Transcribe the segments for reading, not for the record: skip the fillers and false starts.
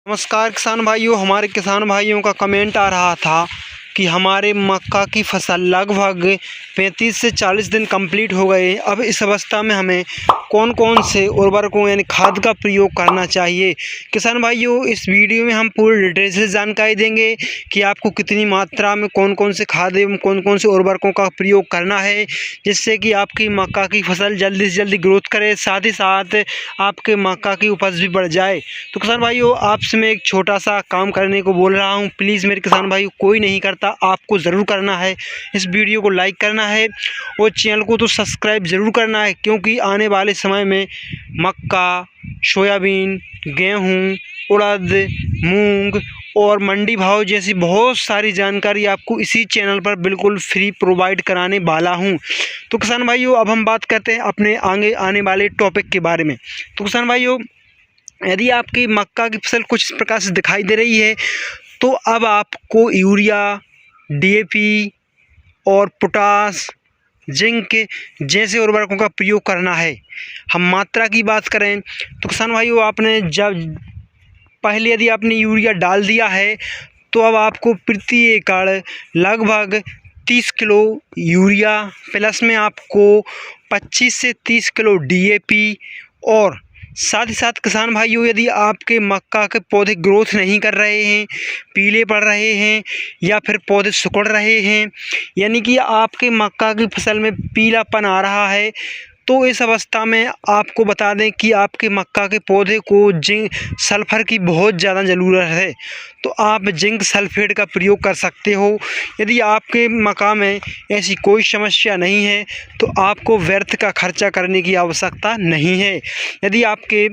नमस्कार किसान भाइयों। हमारे किसान भाइयों का कमेंट आ रहा था कि हमारे मक्का की फसल लगभग 35 से 40 दिन कंप्लीट हो गए। अब इस अवस्था में हमें कौन कौन से उर्वरकों यानी खाद का प्रयोग करना चाहिए। किसान भाइयों, इस वीडियो में हम पूरी डिटेल से जानकारी देंगे कि आपको कितनी मात्रा में कौन कौन से खाद एवं कौन कौन से उर्वरकों का प्रयोग करना है, जिससे कि आपकी मक्का की फसल जल्दी से जल्दी ग्रोथ करे, साथ ही साथ आपके मक्का की उपज भी बढ़ जाए। तो किसान भाइयों, आपसे मैं एक छोटा सा काम करने को बोल रहा हूँ। प्लीज़ मेरे किसान भाइयों, कोई नहीं करता, आपको ज़रूर करना है। इस वीडियो को लाइक करना है और चैनल को तो सब्सक्राइब ज़रूर करना है, क्योंकि आने वाले समय में मक्का, सोयाबीन, गेहूं, उड़द, मूंग और मंडी भाव जैसी बहुत सारी जानकारी आपको इसी चैनल पर बिल्कुल फ्री प्रोवाइड कराने वाला हूं। तो किसान भाइयों, अब हम बात करते हैं अपने आगे आने वाले टॉपिक के बारे में। तो किसान भाइयों, यदि आपकी मक्का की फसल कुछ इस प्रकार से दिखाई दे रही है, तो अब आपको यूरिया, डीएपी और पोटास, जिंक जैसे उर्वरकों का प्रयोग करना है। हम मात्रा की बात करें तो किसान भाइयों, आपने जब पहले यदि आपने यूरिया डाल दिया है, तो अब आपको प्रति एकड़ लगभग 30 किलो यूरिया प्लस में आपको 25 से 30 किलो डीएपी और साथ ही साथ किसान भाइयों, यदि आपके मक्का के पौधे ग्रोथ नहीं कर रहे हैं, पीले पड़ रहे हैं या फिर पौधे सिकुड़ रहे हैं, यानी कि आपके मक्का की फसल में पीलापन आ रहा है, तो इस अवस्था में आपको बता दें कि आपके मक्का के पौधे को जिंक सल्फ़र की बहुत ज़्यादा ज़रूरत है। तो आप जिंक सल्फेट का प्रयोग कर सकते हो। यदि आपके मक्का में ऐसी कोई समस्या नहीं है, तो आपको व्यर्थ का खर्चा करने की आवश्यकता नहीं है। यदि आपके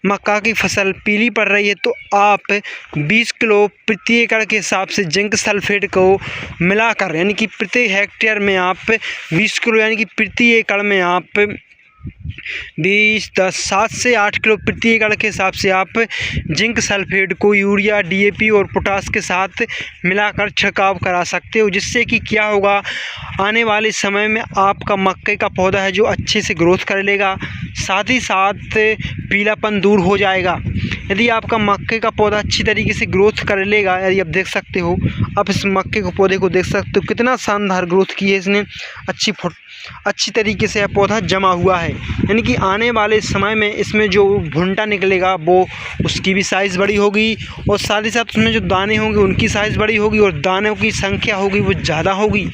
मक्का की फसल पीली पड़ रही है, तो आप 20 किलो प्रति एकड़ के हिसाब से जिंक सल्फेट को मिलाकर, यानी कि प्रति हेक्टेयर में आप 20 किलो, यानी कि प्रति एकड़ में आप 7 से 8 किलो प्रति एकड़ के हिसाब से आप जिंक सल्फेट को यूरिया, डीएपी और पोटास के साथ मिलाकर छिड़काव करा सकते हो, जिससे कि क्या होगा, आने वाले समय में आपका मक्के का पौधा है जो अच्छे से ग्रोथ कर लेगा, साथ ही साथ पीलापन दूर हो जाएगा। यदि आपका मक्के का पौधा अच्छी तरीके से ग्रोथ कर लेगा, यदि आप देख सकते हो, आप इस मक्के के पौधे को देख सकते हो कितना शानदार ग्रोथ की है इसने, अच्छी तरीके से पौधा जमा हुआ है। यानी कि आने वाले समय में इसमें जो भुंटा निकलेगा वो उसकी भी साइज़ बड़ी होगी, और साथ ही साथ उसमें जो दाने होंगे उनकी साइज़ बड़ी होगी, और दानों की संख्या होगी वो ज़्यादा होगी।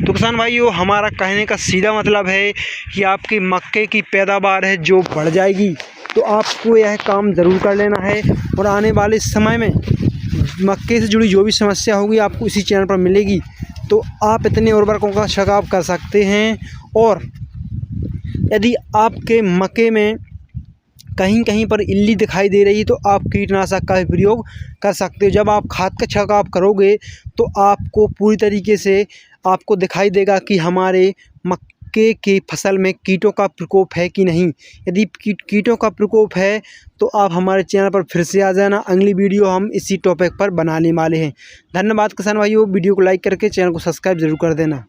तो किसान भाइयों, हमारा कहने का सीधा मतलब है कि आपकी मक्के की पैदावार है जो बढ़ जाएगी। तो आपको यह काम ज़रूर कर लेना है, और आने वाले समय में मक्के से जुड़ी जो भी समस्या होगी आपको इसी चैनल पर मिलेगी। तो आप इतने उर्वरकों का छिड़काव कर सकते हैं। और यदि आपके मक्के में कहीं कहीं पर इल्ली दिखाई दे रही है, तो आप कीटनाशक का भी प्रयोग कर सकते हो। जब आप खाद का छिड़काव करोगे, तो आपको पूरी तरीके से आपको दिखाई देगा कि हमारे मक्के की फसल में कीटों का प्रकोप है कि नहीं। यदि कीटों का प्रकोप है, तो आप हमारे चैनल पर फिर से आ जाना। अगली वीडियो हम इसी टॉपिक पर बनाने वाले हैं। धन्यवाद किसान भाइयों। वीडियो को लाइक करके चैनल को सब्सक्राइब जरूर कर देना।